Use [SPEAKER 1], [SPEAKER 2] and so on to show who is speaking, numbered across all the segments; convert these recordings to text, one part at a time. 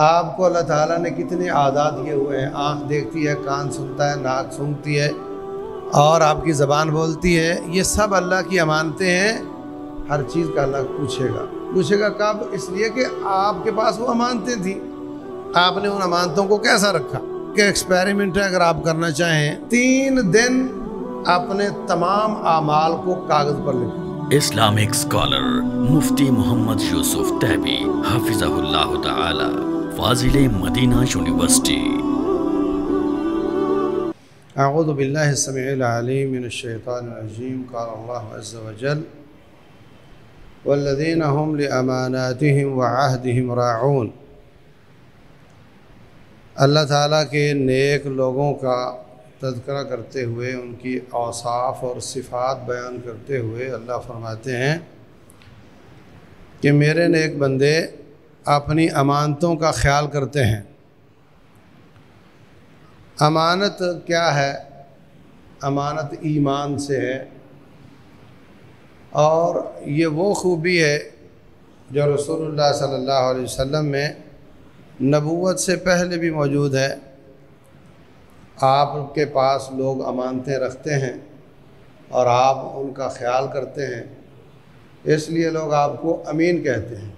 [SPEAKER 1] آپ کو اللہ تعالیٰ نے کتنے عادات دیے ہوئے ہیں، آنکھ دیکھتی ہے، کان سنتا ہے، ناک سونگھتی ہے اور آپ کی زبان بولتی ہے، یہ سب اللہ کی امانتیں ہیں۔ ہر چیز کا اللہ پوچھے گا کب؟ اس لیے کہ آپ کے پاس وہ امانتیں تھیں، آپ نے ان امانتوں کو کیسا رکھا۔ کہ ایکسپیریمنٹ ہے، اگر آپ کرنا چاہیں 3 دن اپنے تمام اعمال کو کاغذ پر لکھیں۔
[SPEAKER 2] اسلامک اسکالر مفتی محمد یوسف تیبی حفظہ اللہ تعالی، فاضل مدینہ یونیورسٹی۔
[SPEAKER 1] اعوذ باللہ السمیع العلیم من الشیطان الرجیم، قال اللہ عز وجل والذین هم لأماناتهم وعہدهم راعون۔ اللہ تعالیٰ کے نیک لوگوں کا تذکرہ کرتے ہوئے، ان کی اوصاف اور صفات بیان کرتے ہوئے اللہ فرماتے ہیں کہ میرے نیک بندے اپنی امانتوں کا خیال کرتے ہیں۔ امانت کیا ہے؟ امانت ایمان سے ہے، اور یہ وہ خوبی ہے جو رسول اللہ صلی اللہ علیہ وسلم میں نبوت سے پہلے بھی موجود ہے۔ آپ کے پاس لوگ امانتیں رکھتے ہیں اور آپ ان کا خیال کرتے ہیں، اس لیے لوگ آپ کو امین کہتے ہیں۔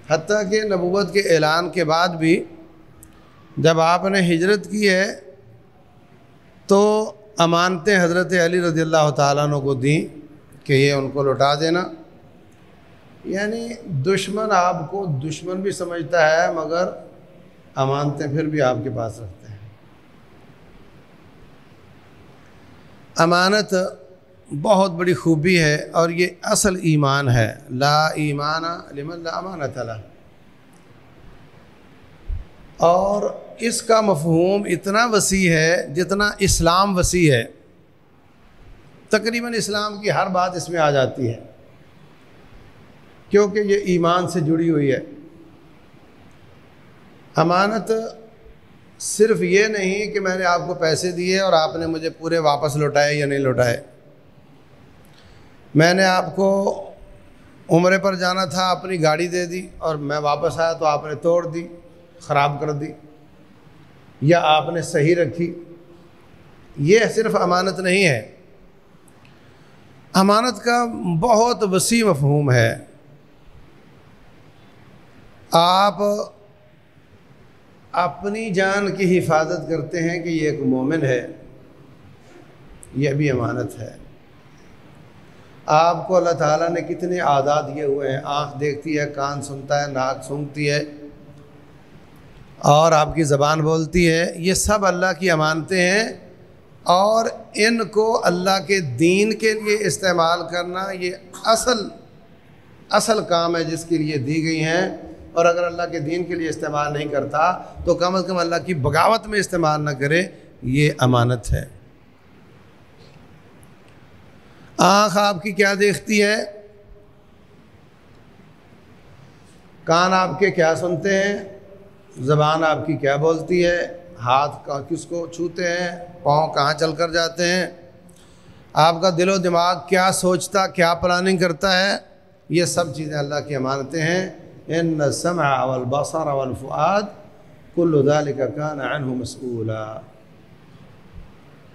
[SPEAKER 1] حتیٰ کہ نبوت کے اعلان کے بعد بھی جب آپ نے ہجرت کی ہے تو امانتیں حضرت علی رضی اللہ تعالیٰ عنہ کو دیں کہ یہ ان کو لوٹا دینا۔ یعنی دشمن آپ کو دشمن بھی سمجھتا ہے، مگر امانتیں پھر بھی آپ کے پاس رکھتے ہیں۔ امانت بہت بڑی خوبی ہے اور یہ اصل ایمان ہے۔ لا ایمان لمن لا امانت لہ۔ اور اس کا مفہوم اتنا وسیع ہے جتنا اسلام وسیع ہے۔ تقریباً اسلام کی ہر بات اس میں آ جاتی ہے، کیونکہ یہ ایمان سے جڑی ہوئی ہے۔ امانت صرف یہ نہیں کہ میں نے آپ کو پیسے دیے اور آپ نے مجھے پورے واپس لوٹائے یا نہیں لوٹائے۔ میں نے آپ کو عمرے پر جانا تھا، اپنی گاڑی دے دی اور میں واپس آیا تو آپ نے توڑ دی، خراب کر دی، یا آپ نے صحیح رکھی۔ یہ صرف امانت نہیں ہے، امانت کا بہت وسیع مفہوم ہے۔ آپ اپنی جان کی حفاظت کرتے ہیں کہ یہ ایک مومن ہے، یہ بھی امانت ہے۔ آپ کو اللہ تعالیٰ نے کتنے عادات دیے ہوئے ہیں، آنکھ دیکھتی ہے، کان سنتا ہے، ناک سونگھتی ہے اور آپ کی زبان بولتی ہے، یہ سب اللہ کی امانتیں ہیں، اور ان کو اللہ کے دین کے لیے استعمال کرنا یہ اصل کام ہے جس کے لیے دی گئی ہیں۔ اور اگر اللہ کے دین کے لیے استعمال نہیں کرتا تو کم از کم اللہ کی بغاوت میں استعمال نہ کرے، یہ امانت ہے۔ آنکھ آپ کی کیا دیکھتی ہے، کان آپ کے کیا سنتے ہیں، زبان آپ کی کیا بولتی ہے، ہاتھ کس کو چھوتے ہیں، پاؤں کہاں چل کر جاتے ہیں، آپ کا دل و دماغ کیا سوچتا، کیا پلاننگ کرتا ہے، یہ سب چیزیں اللہ کی امانتیں ہیں۔ ان السمع والبصر والفؤاد کل ذلک کان عنہ مسئولا۔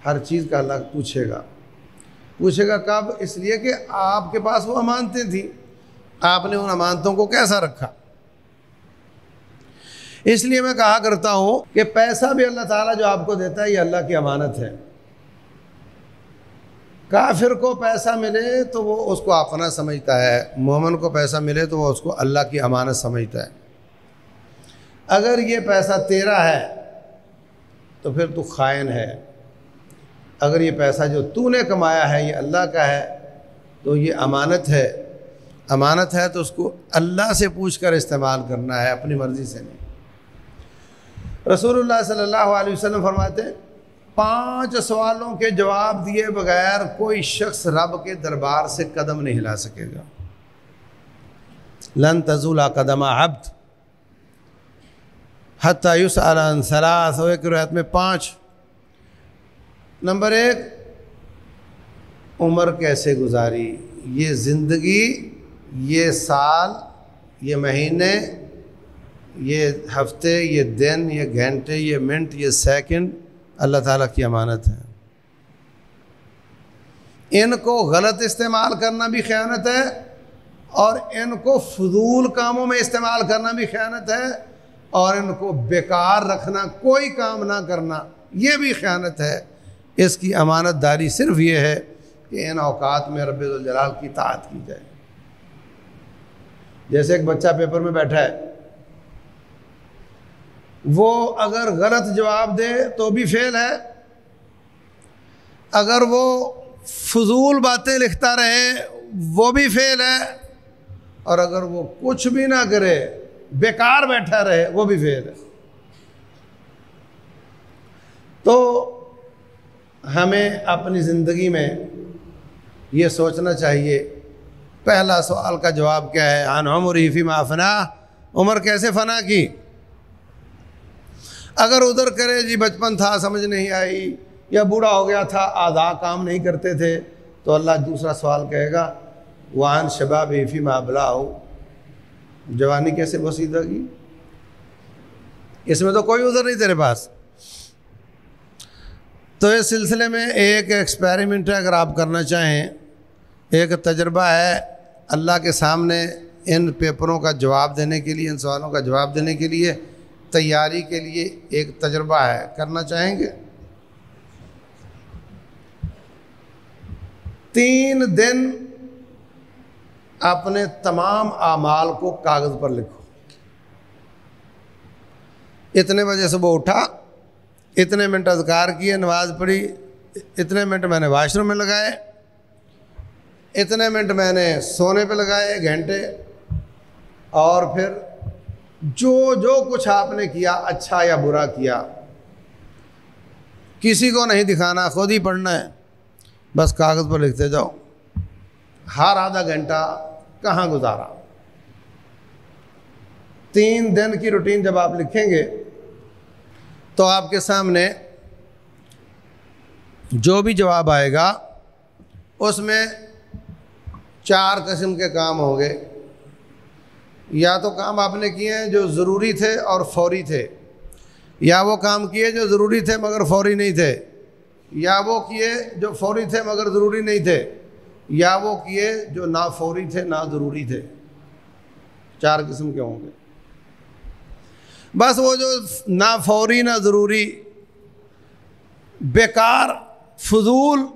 [SPEAKER 1] ہر چیز کا اللہ پوچھے گا کب؟ اس لیے کہ آپ کے پاس وہ امانتیں تھیں، آپ نے ان امانتوں کو کیسا رکھا۔ اس لیے میں کہا کرتا ہوں کہ پیسہ بھی اللہ تعالیٰ جو آپ کو دیتا ہے یہ اللہ کی امانت ہے۔ کافر کو پیسہ ملے تو وہ اس کو اپنا سمجھتا ہے، مومن کو پیسہ ملے تو وہ اس کو اللہ کی امانت سمجھتا ہے۔ اگر یہ پیسہ تیرا ہے تو پھر تو خائن ہے، اگر یہ پیسہ جو تو نے کمایا ہے یہ اللہ کا ہے تو یہ امانت ہے۔ امانت ہے تو اس کو اللہ سے پوچھ کر استعمال کرنا ہے، اپنی مرضی سے نہیں۔ رسول اللہ صلی اللہ علیہ وسلم فرماتے ہیں 5 سوالوں کے جواب دیے بغیر کوئی شخص رب کے دربار سے قدم نہیں ہلا سکے گا۔ لن تزول قدم عبد حتی یسأل عن 3، اور ایک روایت میں 5۔ نمبر 1، عمر کیسے گزاری، یہ زندگی، یہ سال، یہ مہینے، یہ ہفتے، یہ دن، یہ گھنٹے، یہ منٹ، یہ سیکنڈ اللہ تعالیٰ کی امانت ہے۔ ان کو غلط استعمال کرنا بھی خیانت ہے، اور ان کو فضول کاموں میں استعمال کرنا بھی خیانت ہے، اور ان کو بیکار رکھنا، کوئی کام نہ کرنا، یہ بھی خیانت ہے۔ اس کی امانت داری صرف یہ ہے کہ ان اوقات میں رب ذوالجلال کی طاعت کی جائے۔ جیسے ایک بچہ پیپر میں بیٹھا ہے، وہ اگر غلط جواب دے تو بھی فیل ہے، اگر وہ فضول باتیں لکھتا رہے وہ بھی فیل ہے، اور اگر وہ کچھ بھی نہ کرے، بیکار بیٹھا رہے، وہ بھی فیل ہے۔ تو ہمیں اپنی زندگی میں یہ سوچنا چاہیے، پہلا سوال کا جواب کیا ہے؟ عن عمرہ فیما افنیٰ، عمر کیسے فنا کی؟ اگر ادھر کرے جی بچپن تھا سمجھ نہیں آئی، یا بوڑھا ہو گیا تھا اعضاء کام نہیں کرتے تھے، تو اللہ دوسرا سوال کہے گا وعن شبابہ فیما ابلٰہ، جوانی کیسے بسیدہ کی؟ اس میں تو کوئی عذر نہیں تیرے پاس۔ تو اس سلسلے میں ایک ایکسپیریمنٹ ہے، اگر آپ کرنا چاہیں، ایک تجربہ ہے اللہ کے سامنے ان پیپروں کا جواب دینے کے لیے، ان سوالوں کا جواب دینے کے لیے، تیاری کے لیے ایک تجربہ ہے، کرنا چاہیں گے؟ 3 دن اپنے تمام اعمال کو کاغذ پر لکھو۔ اتنے بجے صبح اٹھا، اتنے منٹ اذکار کیے، نماز پڑھی، اتنے منٹ میں نے واش روم میں لگائے، اتنے منٹ میں نے سونے پہ لگائے گھنٹے، اور پھر جو کچھ آپ نے کیا اچھا یا برا کیا، کسی کو نہیں دکھانا، خود ہی پڑھنا ہے، بس کاغذ پر لکھتے جاؤ۔ ہر آدھا گھنٹہ کہاں گزارا؟ 3 دن کی روٹین جب آپ لکھیں گے تو آپ کے سامنے جو بھی جواب آئے گا اس میں 4 قسم کے کام ہوں گے۔ یا تو کام آپ نے کیے ہیں جو ضروری تھے اور فوری تھے، یا وہ کام کیے جو ضروری تھے مگر فوری نہیں تھے، یا وہ کیے جو فوری تھے مگر ضروری نہیں تھے، یا وہ کیے جو نہ فوری تھے نہ ضروری تھے۔ 4 قسم کے ہوں گے۔ بس وہ جو نہ فوری نہ ضروری، بیکار، فضول،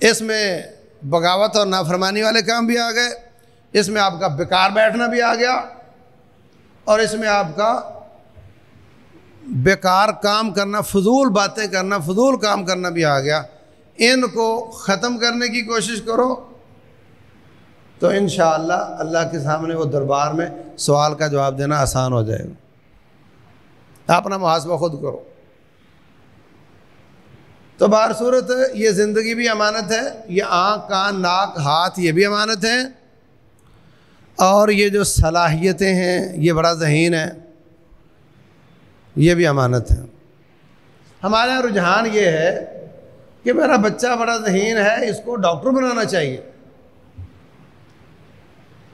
[SPEAKER 1] اس میں بغاوت اور نافرمانی والے کام بھی آ گئے، اس میں آپ کا بیکار بیٹھنا بھی آ گیا، اور اس میں آپ کا بیکار کام کرنا، فضول باتیں کرنا، فضول کام کرنا بھی آ گیا۔ ان کو ختم کرنے کی کوشش کرو تو انشاءاللہ اللہ کے سامنے وہ دربار میں سوال کا جواب دینا آسان ہو جائے گا۔ اپنا محاسبہ خود کرو۔ تو بہر صورت یہ زندگی بھی امانت ہے، یہ آنکھ، کان، ناک، ہاتھ، یہ بھی امانت ہیں، اور یہ جو صلاحیتیں ہیں، یہ بڑا ذہین ہے، یہ بھی امانت ہے۔ ہمارے یہاں رجحان یہ ہے کہ میرا بچہ بڑا ذہین ہے، اس کو ڈاکٹر بنانا چاہیے۔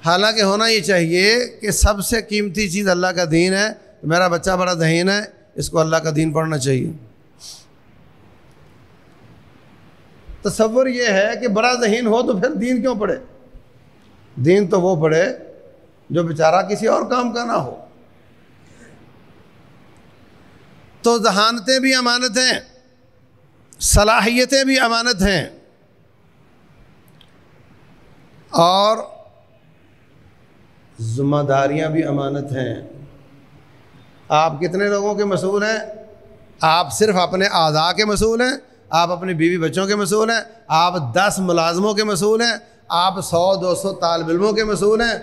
[SPEAKER 1] حالانکہ ہونا یہ چاہیے کہ سب سے قیمتی چیز اللہ کا دین ہے، میرا بچہ بڑا ذہین ہے، اس کو اللہ کا دین پڑھنا چاہیے۔ تصور یہ ہے کہ بڑا ذہین ہو تو پھر دین کیوں پڑھے؟ دین تو وہ پڑھے جو بیچارہ کسی اور کام کا نہ ہو۔ تو ذہانتیں بھی امانت ہیں، صلاحیتیں بھی امانت ہیں، اور ذمہ داریاں بھی امانت ہیں۔ آپ کتنے لوگوں کے مسئول ہیں؟ آپ صرف اپنے اعضاء کے مسئول ہیں، آپ اپنی بیوی بچوں کے مسئول ہیں، آپ 10 ملازموں کے مسئول ہیں، آپ 100-200 طالب علموں کے مسئول ہیں،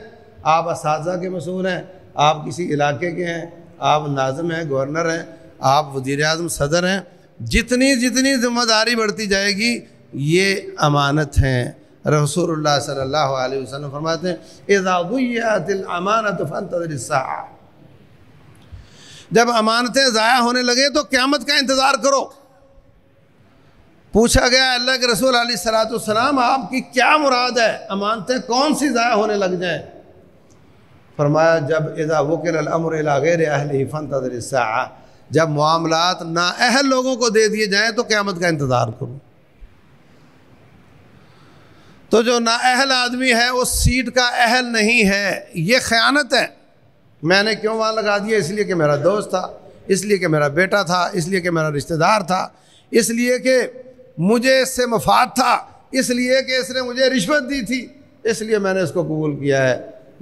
[SPEAKER 1] آپ اساتذہ کے مسئول ہیں، آپ کسی علاقے کے ہیں، آپ ناظم ہیں، گورنر ہیں، آپ وزیر اعظم، صدر ہیں۔ جتنی ذمہ داری بڑھتی جائے گی یہ امانت ہیں۔ رسول اللہ صلی اللہ علیہ وسلم فرماتے ہیں اذا ضیعت الامانۃ فانتظر الساعہ، جب امانتیں ضائع ہونے لگے تو قیامت کا انتظار کرو۔ پوچھا گیا اللہ کے رسول علیہ الصلوۃ والسلام آپ کی کیا مراد ہے، امانتیں کون سی ضائع ہونے لگ جائیں؟ فرمایا جب اذا وکل الامر الی غیر اہلہ فانتظر الساعہ، جب معاملات نااہل لوگوں کو دے دیے جائیں تو قیامت کا انتظار کرو۔ تو جو نااہل آدمی ہے وہ سیٹ کا اہل نہیں ہے، یہ خیانت ہے۔ میں نے کیوں وہاں لگا دیا؟ اس لیے کہ میرا دوست تھا، اس لیے کہ میرا بیٹا تھا، اس لیے کہ میرا رشتہ دار تھا، اس لیے کہ مجھے اس سے مفاد تھا، اس لیے کہ اس نے مجھے رشوت دی تھی، اس لیے میں نے اس کو قبول کیا ہے۔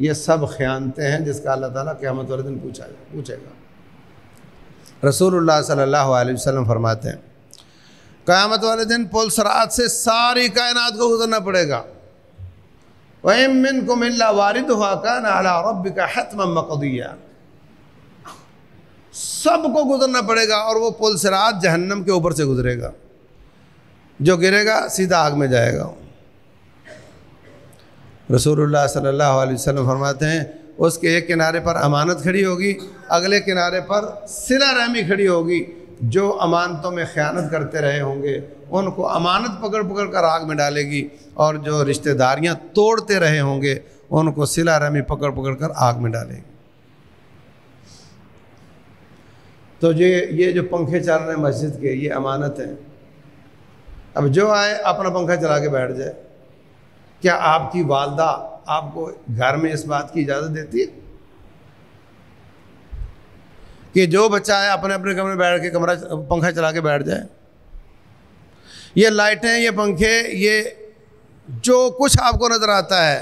[SPEAKER 1] یہ سب خیانتیں ہیں جس کا اللہ تعالیٰ قیامت والے دن پوچھے گا۔ رسول اللہ صلی اللہ علیہ وسلم فرماتے ہیں قیامت والے دن پل صراط سے ساری کائنات کو گزرنا پڑے گا۔ وَإِن مِّنكُمْ إِلَّا وَارِدُهَا كَانَ عَلَىٰ رَبِّكَ حَتْمًا مَّقْضِيًّا، سب کو گزرنا پڑے گا، اور وہ پل صراط جہنم کے اوپر سے گزرے گا، جو گرے گا سیدھا آگ میں جائے گا۔ رسول اللہ صلی اللہ علیہ وسلم فرماتے ہیں اس کے ایک کنارے پر امانت کھڑی ہوگی، اگلے کنارے پر صلہ رحمی کھڑی ہوگی۔ جو امانتوں میں خیانت کرتے رہے ہوں گے ان کو امانت پکڑ پکڑ کر آگ میں ڈالے گی، اور جو رشتہ داریاں توڑتے رہے ہوں گے ان کو صلہ رحمی پکڑ پکڑ کر آگ میں ڈالے گی۔ تو یہ جو پنکھے چل رہے ہیں مسجد کے، یہ امانت ہیں۔ اب جو آئے اپنا پنکھا چلا کے بیٹھ جائے، کیا آپ کی والدہ آپ کو گھر میں اس بات کی اجازت دیتی ہے کہ جو بچہ ہے اپنے اپنے کمرے میں بیٹھ کے پنکھا چلا کے بیٹھ جائے؟ یہ لائٹیں، یہ پنکھے، یہ جو کچھ آپ کو نظر آتا ہے،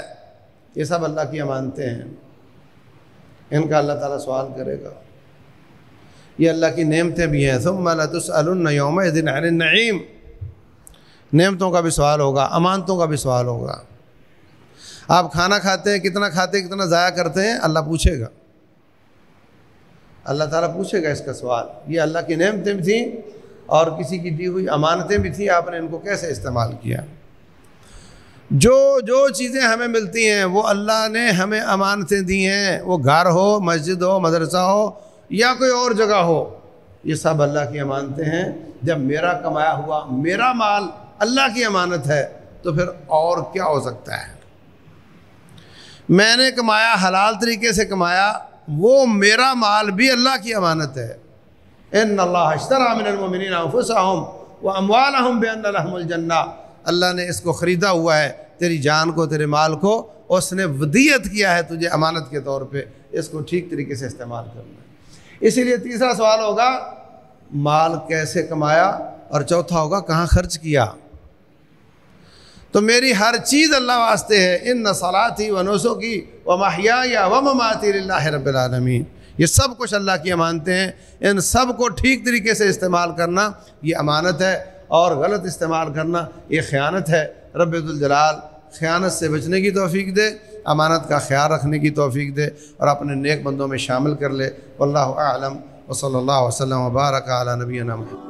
[SPEAKER 1] یہ سب اللہ کی امانتیں ہیں، ان کا اللہ تعالیٰ سوال کرے گا۔ یہ اللہ کی نعمتیں بھی ہیں۔ ثم لتسألن یومئذ عن النعیم، نعمتوں کا بھی سوال ہوگا، امانتوں کا بھی سوال ہوگا۔ آپ کھانا کھاتے ہیں، کتنا کھاتے ہیں، کتنا ضائع کرتے ہیں، اللہ پوچھے گا، اللہ تعالیٰ پوچھے گا اس کا سوال۔ یہ اللہ کی نعمتیں بھی تھیں اور کسی کی دی ہوئی امانتیں بھی تھیں، آپ نے ان کو کیسے استعمال کیا؟ جو چیزیں ہمیں ملتی ہیں وہ اللہ نے ہمیں امانتیں دی ہیں، وہ گھر ہو، مسجد ہو، مدرسہ ہو یا کوئی اور جگہ ہو، یہ سب اللہ کی امانتیں ہیں۔ جب میرا کمایا ہوا میرا مال اللہ کی امانت ہے تو پھر اور کیا ہو سکتا ہے؟ میں نے کمایا، حلال طریقے سے کمایا، وہ میرا مال بھی اللہ کی امانت ہے۔ ان اللہ اشتری من المؤمنین انفسهم واموالهم بان لهم الجنہ، اللہ نے اس کو خریدا ہوا ہے، تیری جان کو، تیرے مال کو اس نے ودیعت کیا ہے تجھے امانت کے طور پہ، اس کو ٹھیک طریقے سے استعمال کرنا ہے۔ اسی لیے تیسرا سوال ہوگا مال کیسے کمایا، اور چوتھا ہوگا کہاں خرچ کیا۔ تو میری ہر چیز اللہ واسطے ہے۔ ان صلاتی و نسکی و محیای و مماتی للہ رب العالمین، یہ سب کچھ اللہ کی امانتیں ہیں، ان سب کو ٹھیک طریقے سے استعمال کرنا یہ امانت ہے، اور غلط استعمال کرنا یہ خیانت ہے۔ رب ذوالجلال خیانت سے بچنے کی توفیق دے، امانت کا خیال رکھنے کی توفیق دے، اور اپنے نیک بندوں میں شامل کر لے۔ واللہ اعلم، وصلی اللہ وسلم وبارک علی نبینا محمد۔